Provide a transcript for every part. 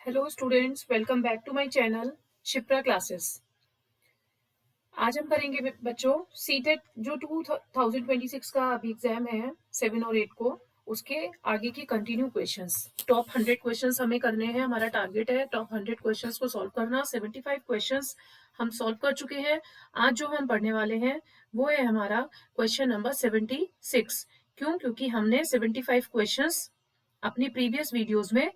Hello students, welcome back to my channel Shipra classes. आज हम करेंगे बच्चों सीटेट जो 2026 का अभी एग्जाम है 7 और 8 को, उसके आगे की कंटिन्यू क्वेश्चंस। टॉप 100 क्वेश्चंस हमें करने हैं। हमारा टारगेट है टॉप 100 क्वेश्चंस को सॉल्व करना। 75 क्वेश्चंस हम सॉल्व कर चुके हैं। आज जो हम पढ़ने वाले हैं वो है हमारा क्वेश्चन नंबर 76। क्यों? क्योंकि हमने 75 क्वेश्चंस अपनी प्रीवियस वीडियोज में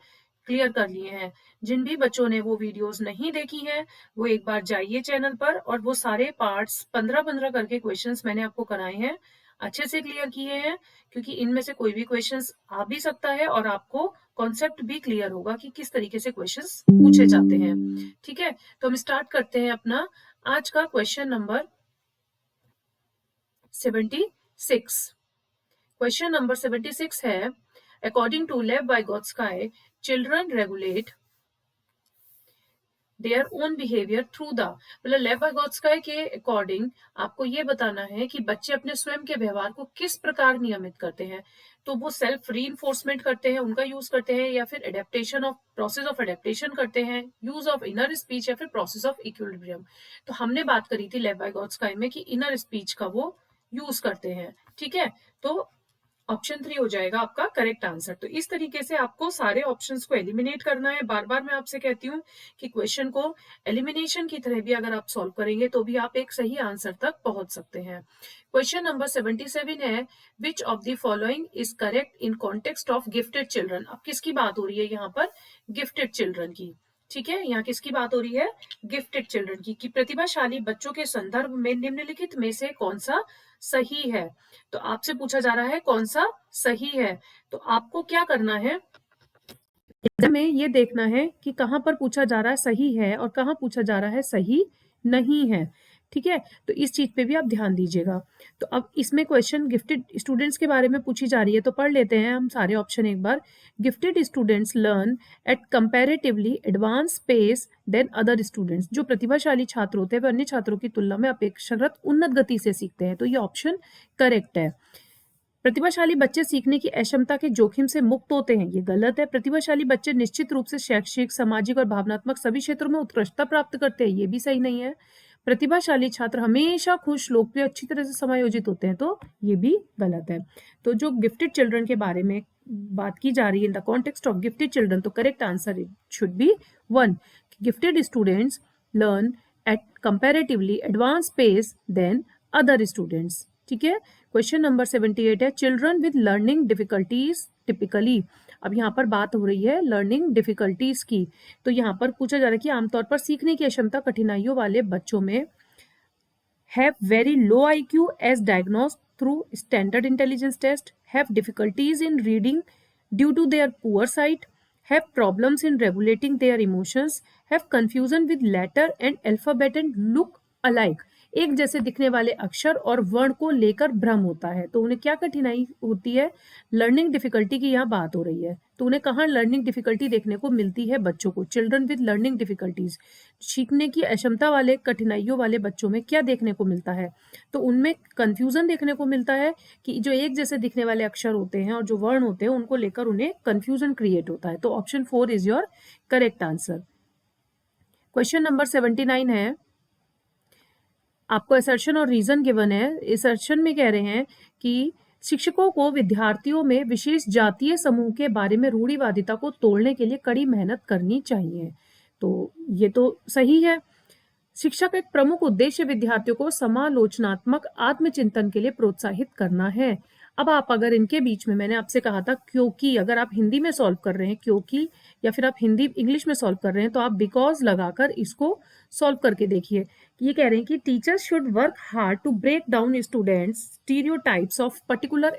क्लियर कर लिए हैं। जिन भी बच्चों ने वो वीडियोस नहीं देखी हैं वो एक बार जाइए चैनल पर, और वो सारे पार्ट्स 15-15 करके क्वेश्चंस मैंने आपको कराए हैं, अच्छे से क्लियर किए हैं। क्योंकि इनमें से कोई भी क्वेश्चंस आ भी सकता है और आपको कॉन्सेप्ट भी क्लियर होगा कि किस तरीके से क्वेश्चंस पूछे जाते हैं। ठीक है, तो हम स्टार्ट करते हैं अपना आज का क्वेश्चन नंबर 76। क्वेश्चन नंबर 76 है, according to Lev Vygotsky, children regulate their own behaviour through the, मतलब लेव बाय गॉट्स्काय के अकॉर्डिंग आपको ये बताना है कि बच्चे अपने स्वयं के व्यवहार को किस प्रकार नियमित करते हैं। तो वो सेल्फ रीइंफोर्समेंट करते हैं, उनका यूज करते हैं, या फिर adaptation of process of adaptation करते हैं, यूज ऑफ इनर स्पीच, या फिर प्रोसेस ऑफ इक्विलिब्रियम। तो हमने बात करी थी लेव बाय गॉट्स्काय में कि इनर स्पीच का वो यूज करते हैं। ठीक है, तो ऑप्शन 3 हो जाएगा आपका करेक्ट आंसर। तो इस तरीके से आपको सारे ऑप्शंस को एलिमिनेट करना है। बार बार मैं आपसे कहती हूँ कि क्वेश्चन को एलिमिनेशन की तरह भी अगर आप सॉल्व करेंगे तो भी आप एक सही आंसर तक पहुंच सकते हैं। क्वेश्चन नंबर 77 है, which of the following is correct in context of gifted children. अब किसकी बात हो रही है यहाँ पर? गिफ्टेड चिल्ड्रन की। ठीक है, यहाँ किसकी बात हो रही है? गिफ्टेड चिल्ड्रन की। कि प्रतिभाशाली बच्चों के संदर्भ में निम्नलिखित में से कौन सा सही है। तो आपसे पूछा जा रहा है कौन सा सही है। तो आपको क्या करना है, में ये देखना है कि कहां पर पूछा जा रहा है सही है और कहां पूछा जा रहा है सही नहीं है। ठीक है, तो इस चीज पे भी आप ध्यान दीजिएगा। तो अब इसमें क्वेश्चन गिफ्टेड स्टूडेंट्स के बारे में पूछी जा रही है, तो पढ़ लेते हैं हम सारे ऑप्शन एक बार। Gifted students learn at comparatively advance pace than other students. जो प्रतिभाशाली छात्र होते हैं वे अन्य छात्रों की तुलना में अपेक्षाकृत उन्नत गति से सीखते हैं। तो ये ऑप्शन करेक्ट है। प्रतिभाशाली बच्चे सीखने की अक्षमता के जोखिम से मुक्त होते हैं, ये गलत है। प्रतिभाशाली बच्चे निश्चित रूप से शैक्षिक, सामाजिक और भावनात्मक सभी क्षेत्रों में उत्कृष्टता प्राप्त करते हैं, ये भी सही नहीं है। प्रतिभाशाली छात्र हमेशा खुश, लोकप्रिय, अच्छी तरह से समायोजित होते हैं, तो ये भी गलत है। तो जो गिफ्टेड चिल्ड्रन के बारे में बात की जा रही है in the context of gifted children, तो correct answer should be 1। Gifted students learn at comparatively advance pace than other students. ठीक है, क्वेश्चन नंबर 78 है, children with learning difficulties typically. अब यहाँ पर बात हो रही है लर्निंग डिफिकल्टीज की। तो यहाँ पर पूछा जा रहा है कि आमतौर पर सीखने की अक्षमता कठिनाइयों वाले बच्चों में have very low IQ as diagnosed through standard intelligence test, have difficulties in reading due to their poor sight, have problems in regulating their emotions, have confusion with letter and alphabet and look alike। एक जैसे दिखने वाले अक्षर और वर्ण को लेकर भ्रम होता है। तो उन्हें क्या कठिनाई होती है? लर्निंग डिफिकल्टी की यहाँ बात हो रही है। तो उन्हें कहाँ लर्निंग डिफिकल्टी देखने को मिलती है? बच्चों को। चिल्ड्रन विद लर्निंग डिफिकल्टीज, सीखने की अक्षमता वाले कठिनाइयों वाले बच्चों में क्या देखने को मिलता है? तो उनमें कंफ्यूजन देखने को मिलता है कि जो एक जैसे दिखने वाले अक्षर होते हैं और जो वर्ण होते हैं उनको लेकर उन्हें कंफ्यूजन क्रिएट होता है। तो option 4 is your correct answer. Question number 79 है, आपको असर्शन और रीजन गिवन है। असर्शन में कह रहे हैं कि शिक्षकों को विद्यार्थियों में विशेष जातीय समूह के बारे में रूढ़िवादिता को तोड़ने के लिए कड़ी मेहनत करनी चाहिए। तो ये तो सही है। शिक्षा का एक प्रमुख उद्देश्य विद्यार्थियों को समालोचनात्मक आत्मचिंतन के लिए प्रोत्साहित करना है। अब आप अगर इनके बीच में, मैंने आपसे कहा था क्योंकि, अगर आप हिंदी में सॉल्व कर रहे हैं क्योंकि, या फिर आप हिंदी इंग्लिश में सॉल्व कर रहे हैं तो आप बिकॉज लगाकर इसको सॉल्व करके देखिए। ये कह रहे हैं कि teachers should work hard to break down students stereotypes of particular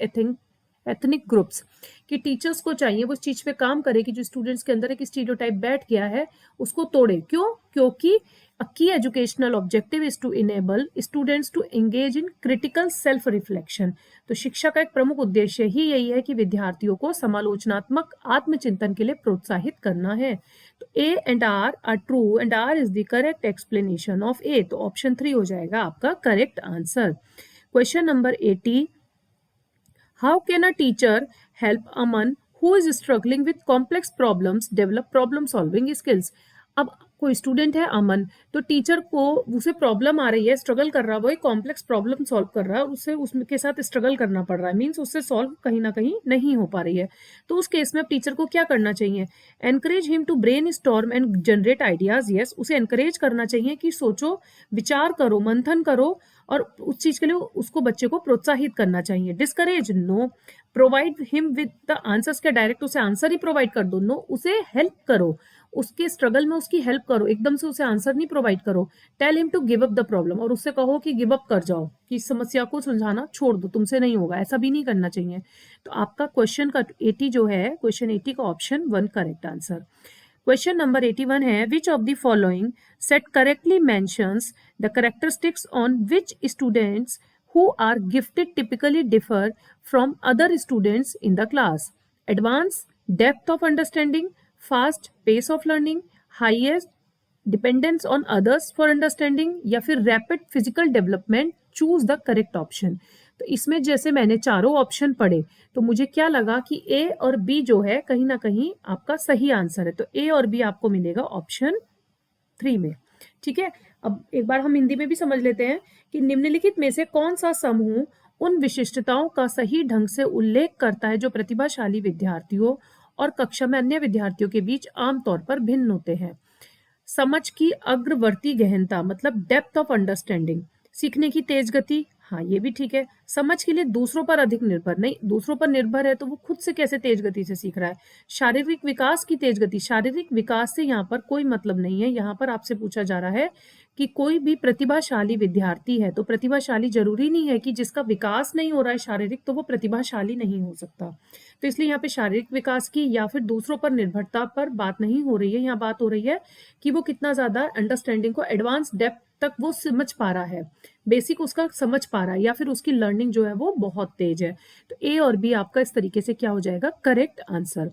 ethnic groups. कि टीचर्स को चाहिए वो इस चीज पे काम करे कि जो स्टूडेंट्स के अंदर एक स्टीरियोटाइप बैठ गया है उसको तोड़े। क्यों? क्योंकि a key educational objective is to enable students to engage in critical self reflection। तो शिक्षा का एक प्रमुख उद्देश्य ही यही है कि विद्यार्थियों को समालोचनात्मक आत्मचिंतन के लिए प्रोत्साहित करना है। तो A and R are true and R is the correct explanation of A। तो ऑप्शन 3 हो जाएगा आपका correct answer. Question number 80, how can a teacher help Aman who is struggling with complex problems develop problem solving skills. अब कोई student है अमन, तो teacher को उसे प्रॉब्लम आ रही है, स्ट्रगल कर रहा है, वो एक कॉम्प्लेक्स प्रॉब्लम सॉल्व कर रहा है, उसे उसके साथ स्ट्रगल करना पड़ रहा है, मीन्स उससे सॉल्व कहीं ना कहीं नहीं हो पा रही है। तो उस केस में अब टीचर को क्या करना चाहिए? Encourage him to brainstorm and generate ideas. Yes, उसे एनकरेज करना चाहिए कि सोचो, विचार करो, मंथन करो, और उस चीज के लिए उसको बच्चे को प्रोत्साहित करना चाहिए। Discourage, no. Provide him with the answers, के डायरेक्ट उसे आंसर ही प्रोवाइड कर दो, नो, उसे हेल्प करो, उसके स्ट्रगल में उसकी हेल्प करो, एकदम से उसे आंसर नहीं प्रोवाइड करो। Tell him to give up the problem, और उससे कहो कि गिव अप कर जाओ, कि इस समस्या को सुलझाना छोड़ दो, तुमसे नहीं होगा, ऐसा भी नहीं करना चाहिए। तो आपका क्वेश्चन का 80 जो है, क्वेश्चन 80 का option 1 correct answer. Question number 81 है, which of the following set correctly mentions the characteristics on which students who are gifted typically differ from other students in the class? Advanced depth of understanding, fast pace of learning, highest dependence on others for understanding, या फिर rapid physical development। choose the correct option। तो इसमें जैसे मैंने चारों option पढ़े, तो मुझे क्या लगा कि ए और बी जो है कहीं ना कहीं आपका सही आंसर है, तो ए और बी आपको मिलेगा ऑप्शन 3 में। ठीक है, अब एक बार हम हिंदी में भी समझ लेते हैं कि निम्नलिखित में से कौन सा समूह उन विशिष्टताओं का सही ढंग से उल्लेख करता है जो प्रतिभाशाली विद्यार्थियों और कक्षा में अन्य विद्यार्थियों के बीच आमतौर पर भिन्न होते हैं। समझ की अग्रवर्ती गहनता, मतलब डेप्थ ऑफ अंडरस्टैंडिंग। सीखने की तेज गति, हाँ ये भी ठीक है। समझ के लिए दूसरों पर अधिक निर्भर, नहीं, दूसरों पर निर्भर है तो वो खुद से कैसे तेज गति से सीख रहा है। शारीरिक विकास की तेज गति, शारीरिक विकास से यहाँ पर कोई मतलब नहीं है। यहाँ पर आपसे पूछा जा रहा है कि कोई भी प्रतिभाशाली विद्यार्थी है, तो प्रतिभाशाली जरूरी नहीं है कि जिसका विकास नहीं हो रहा है शारीरिक तो वो प्रतिभाशाली नहीं हो सकता। तो इसलिए यहाँ पे शारीरिक विकास की या फिर दूसरों पर निर्भरता पर बात नहीं हो रही है, यहाँ बात हो रही है कि वो कितना ज्यादा अंडरस्टैंडिंग को एडवांस डेप्थ तक वो समझ पा रहा है, बेसिक उसका समझ पा रहा है, या फिर उसकी लर्निंग जो है वो बहुत तेज है। तो ए और बी आपका इस तरीके से क्या हो जाएगा? Correct answer.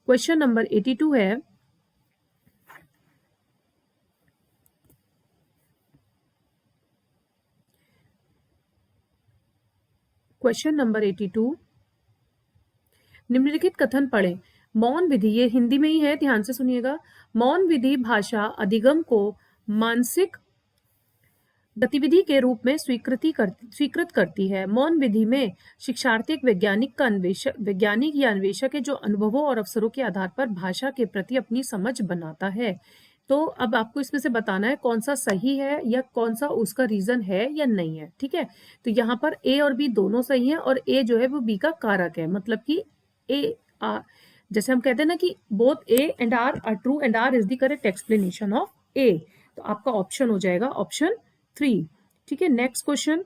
क्वेश्चन नंबर 82 है, क्वेश्चन नंबर 82, निम्नलिखित कथन पढ़ें। मौन विधि, ये हिंदी में ही है, ध्यान से सुनिएगा। मौन विधि भाषा अधिगम को मानसिक गतिविधि के रूप में स्वीकृत करती है। मौन विधि में शिक्षार्थी एक वैज्ञानिक या अन्वेषक है जो अनुभवों और अवसरों के आधार पर भाषा के प्रति अपनी समझ बनाता है। तो अब आपको इसमें से बताना है कौन सा सही है या कौन सा उसका रीजन है या नहीं है। ठीक है, तो यहाँ पर ए और बी दोनों सही है, और ए जो है वो बी का कारक है, मतलब कि ए आर, जैसे हम कहते हैं ना कि both A and R true and R is the correct explanation of A. तो आपका ऑप्शन हो जाएगा ऑप्शन 3। ठीक है, नेक्स्ट क्वेश्चन,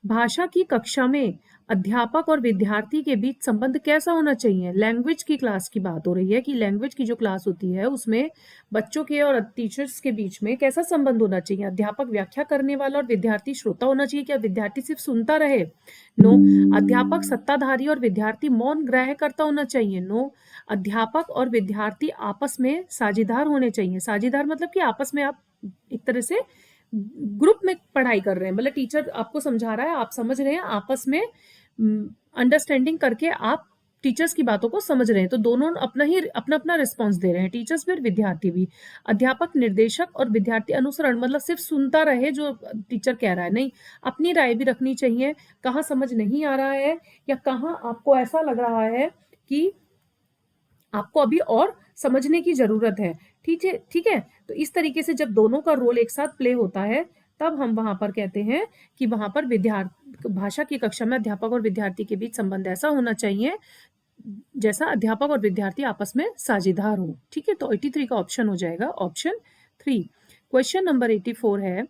भाषा की कक्षा में अध्यापक और विद्यार्थी के बीच संबंध कैसा होना चाहिए? लैंग्वेज की क्लास की बात हो रही है कि लैंग्वेज की जो क्लास होती है उसमें बच्चों के और टीचर्स के बीच में कैसा संबंध होना चाहिए? अध्यापक व्याख्या करने वाला और विद्यार्थी श्रोता होना चाहिए, क्या विद्यार्थी सिर्फ सुनता रहे? नो। अध्यापक सत्ताधारी और विद्यार्थी मौन ग्राह्यकर्ता होना चाहिए? नो। अध्यापक और विद्यार्थी आपस में साझेदार होने चाहिए। साझेदार मतलब कि आपस में आप एक तरह से ग्रुप में पढ़ाई कर रहे हैं, मतलब टीचर आपको समझा रहा है, आप समझ रहे हैं, आपस में अंडरस्टैंडिंग करके आप टीचर्स की बातों को समझ रहे हैं, तो दोनों अपना रिस्पॉन्स दे रहे हैं, टीचर्स भी और विद्यार्थी भी। अध्यापक निर्देशक और विद्यार्थी अनुसरण, मतलब सिर्फ सुनता रहे जो टीचर कह रहा है, नहीं, अपनी राय भी रखनी चाहिए, कहाँ समझ नहीं आ रहा है या कहाँ आपको ऐसा लग रहा है कि आपको अभी और समझने की जरूरत है। ठीक है, ठीक है, तो इस तरीके से जब दोनों का रोल एक साथ प्ले होता है तब हम वहां पर कहते हैं कि वहां पर भाषा की कक्षा में अध्यापक और विद्यार्थी के बीच संबंध ऐसा होना चाहिए जैसा अध्यापक और विद्यार्थी आपस में साझेदार हो। ठीक है, तो 83 का ऑप्शन हो जाएगा ऑप्शन 3। क्वेश्चन नंबर 84 है,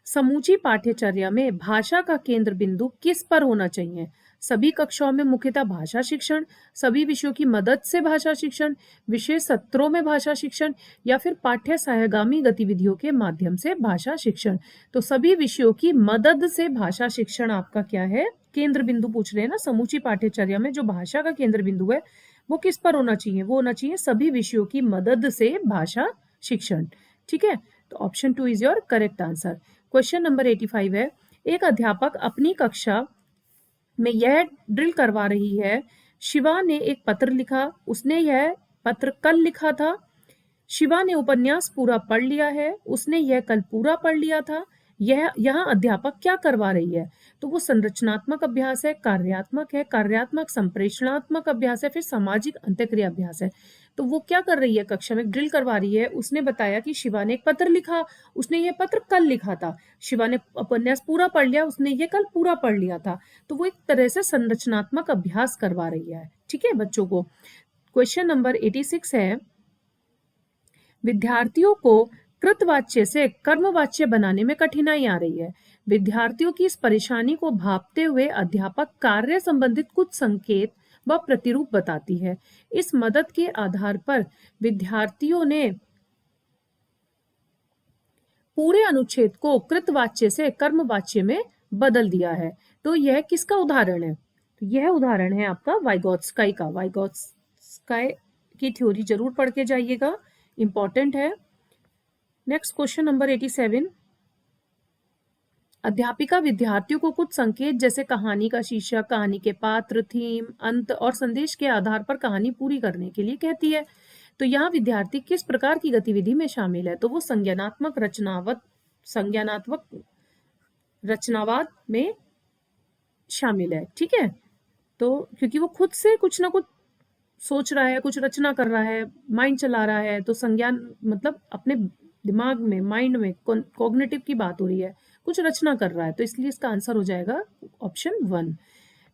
समूची पाठ्यचर्या में भाषा का केंद्र बिंदु किस पर होना चाहिए? सभी कक्षाओं में मुख्यतः भाषा शिक्षण, सभी विषयों की मदद से भाषा शिक्षण, विशेष सत्रों में भाषा शिक्षण, या फिर पाठ्य सहायगामी गतिविधियों के माध्यम से भाषा शिक्षण। तो सभी विषयों की मदद से भाषा शिक्षण आपका क्या है? केंद्र बिंदु पूछ रहे हैं ना, समूची पाठ्यचर्या में जो भाषा का केंद्र बिंदु है वो किस पर होना चाहिए? वो होना चाहिए सभी विषयों की मदद से भाषा शिक्षण। ठीक है, तो option 2 is your correct answer. Question number 85 है, एक अध्यापक अपनी कक्षा में यह ड्रिल करवा रही है, शिवा ने एक पत्र लिखा, उसने यह पत्र कल लिखा था। शिवा ने उपन्यास पूरा पढ़ लिया है, उसने यह कल पूरा पढ़ लिया था। यह यहाँ अध्यापक क्या करवा रही है? तो वो संरचनात्मक अभ्यास है, कार्यात्मक है, कार्यात्मक संप्रेषणात्मक अभ्यास है, फिर सामाजिक अंत्यक्रिया अभ्यास है। तो वो क्या कर रही है? कक्षा में ड्रिल करवा रही है। उसने बताया कि शिवा ने एक पत्र लिखा, उसने ये पत्र कल लिखा था। शिवा ने उपन्यास पूरा पढ़ लिया, उसने ये कल पूरा पढ़ लिया था। तो वो एक तरह से संरचनात्मक अभ्यास करवा रही है। ठीक है बच्चों को। क्वेश्चन नंबर 86 है, विद्यार्थियों को कृतवाच्य से कर्मवाच्य बनाने में कठिनाई आ रही है। विद्यार्थियों की इस परेशानी को भांपते हुए अध्यापक कार्य संबंधित कुछ संकेत व प्रतिरूप बताती है। इस मदद के आधार पर विद्यार्थियों ने पूरे अनुच्छेद को कृतवाच्य से कर्मवाच्य में बदल दिया है। तो यह किसका उदाहरण है? तो यह उदाहरण है आपका वाइगोत्स्काई का। वाइगोत्स्काई की थ्योरी जरूर पढ़ के जाइएगा, इंपॉर्टेंट है। नेक्स्ट क्वेश्चन नंबर 87, अध्यापिका विद्यार्थियों को कुछ संकेत जैसे कहानी का शीर्षक, कहानी के पात्र, थीम, अंत और संदेश के आधार पर कहानी पूरी करने के लिए कहती है। तो यहाँ विद्यार्थी किस प्रकार की गतिविधि में शामिल है? तो वो संज्ञानात्मक रचनावाद में शामिल है। ठीक है, तो क्योंकि वो खुद से कुछ ना कुछ सोच रहा है, कुछ रचना कर रहा है, माइंड चला रहा है, तो संज्ञान मतलब अपने दिमाग में, माइंड में कॉग्निटिव की बात हो रही है, कुछ रचना कर रहा है, तो इसलिए इसका आंसर हो जाएगा ऑप्शन 1।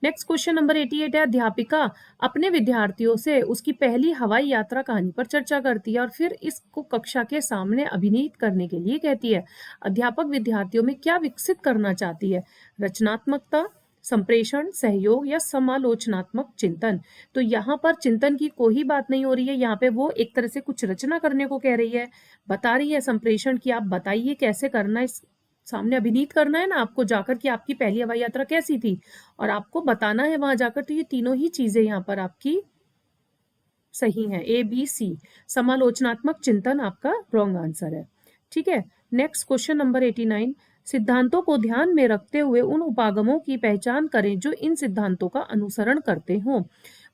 नेक्स्ट क्वेश्चन नंबर 88 है, अध्यापिका अपने विद्यार्थियों से उसकी पहली हवाई यात्रा कहानी पर चर्चा करती है और फिर इसको कक्षा के सामने अभिनीत करने के लिए कहती है। अध्यापक विद्यार्थियों में क्या विकसित करना चाहती है? रचनात्मकता, संप्रेषण, सहयोग या समालोचनात्मक चिंतन? तो यहाँ पर चिंतन की कोई बात नहीं हो रही है, यहाँ पे वो एक तरह से कुछ रचना करने को कह रही है, बता रही है संप्रेषण की आप बताइए कैसे करना है, सामने अभिनीत करना है ना आपको जाकर कि आपकी पहली हवाई यात्रा कैसी थी और आपको बताना है वहां जाकर। तो ये तीनों ही चीजें यहाँ पर आपकी सही है, ABC। समालोचनात्मक चिंतन आपका रॉन्ग आंसर है। ठीक है, नेक्स्ट क्वेश्चन नंबर 89, सिद्धांतों को ध्यान में रखते हुए उन उपागमों की पहचान करें जो इन सिद्धांतों का अनुसरण करते हों।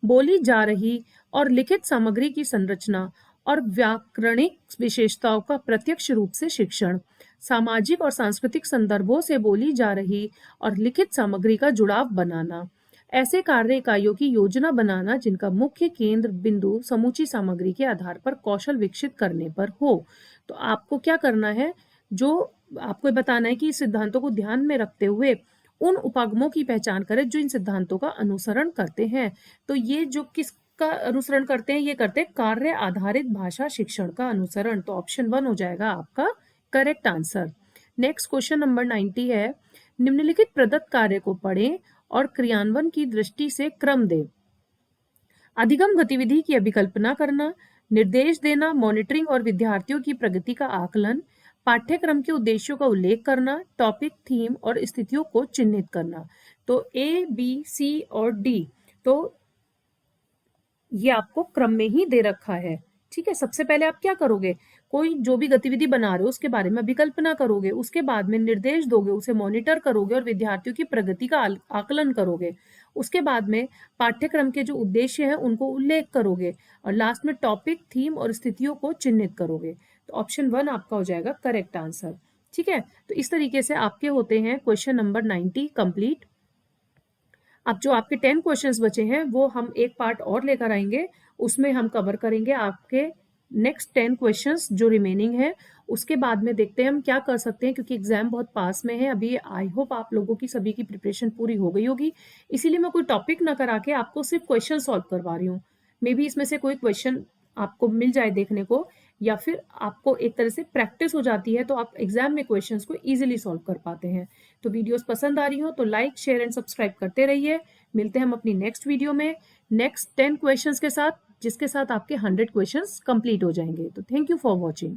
बोली जा रही और लिखित सामग्री की संरचना और व्याकरणिक विशेषताओं का प्रत्यक्ष रूप से शिक्षण, सामाजिक और सांस्कृतिक संदर्भों से बोली जा रही और लिखित सामग्री का जुड़ाव बनाना, ऐसे कार्य इकाइयों की योजना बनाना जिनका मुख्य केंद्र बिंदु समूची सामग्री के आधार पर कौशल विकसित करने पर हो। तो आपको क्या करना है, जो आपको बताना है कि इस सिद्धांतों को ध्यान में रखते हुए उन उपागमों की पहचान करें जो इन सिद्धांतों का अनुसरण करते हैं। तो ये जो किसका अनुसरण करते हैं? ये करते हैं कार्य आधारित भाषा शिक्षण का अनुसरण। तो ऑप्शन 1 हो जाएगा आपका correct answer. Next question number 90 है, निम्नलिखित प्रदत्त कार्य को पढ़ें और क्रियान्वयन की दृष्टि से क्रम दें। अधिगम गतिविधि की अभिकल्पना करना, निर्देश देना, मॉनिटरिंग और विद्यार्थियों की प्रगति का आकलन, पाठ्यक्रम के उद्देश्यों का उल्लेख करना, टॉपिक, थीम और स्थितियों को चिन्हित करना। तो A, B, C और D, तो ये आपको क्रम में ही दे रखा है। ठीक है, सबसे पहले आप क्या करोगे, कोई जो भी गतिविधि बना रहे हो उसके बारे में अभिकल्पना करोगे, उसके बाद में निर्देश दोगे, उसे मॉनिटर करोगे और विद्यार्थियों की प्रगति का आकलन करोगे। उसके बाद में पाठ्यक्रम के जो उद्देश्य है उनको उल्लेख करोगे और लास्ट में टॉपिक, थीम और स्थितियों को चिन्हित करोगे। तो ऑप्शन 1 आपका हो जाएगा करेक्ट आंसर। ठीक है, तो इस तरीके से आपके होते हैं क्वेश्चन नंबर 90 कंप्लीट। अब जो आपके 10 क्वेश्चंस बचे हैं वो हम एक पार्ट और लेकर आएंगे, उसमें हम कवर करेंगे आपके नेक्स्ट 10 क्वेश्चंस जो रिमेनिंग है। उसके बाद में देखते हैं हम क्या कर सकते हैं, क्योंकि एग्जाम बहुत पास में है अभी। आई होप आप लोगों की सभी की प्रिपरेशन पूरी हो गई होगी, इसीलिए मैं कोई टॉपिक ना करा के आपको सिर्फ क्वेश्चन सॉल्व करवा रही हूँ। मे बी इसमें से कोई क्वेश्चन आपको मिल जाए देखने को, या फिर आपको एक तरह से प्रैक्टिस हो जाती है तो आप एग्जाम में क्वेश्चंस को इजीली सॉल्व कर पाते हैं। तो वीडियोस पसंद आ रही हो तो लाइक, शेयर एंड सब्सक्राइब करते रहिए। मिलते हैं हम अपनी नेक्स्ट वीडियो में नेक्स्ट 10 क्वेश्चंस के साथ, जिसके साथ आपके 100 क्वेश्चंस कंप्लीट हो जाएंगे। तो थैंक यू फॉर वॉचिंग।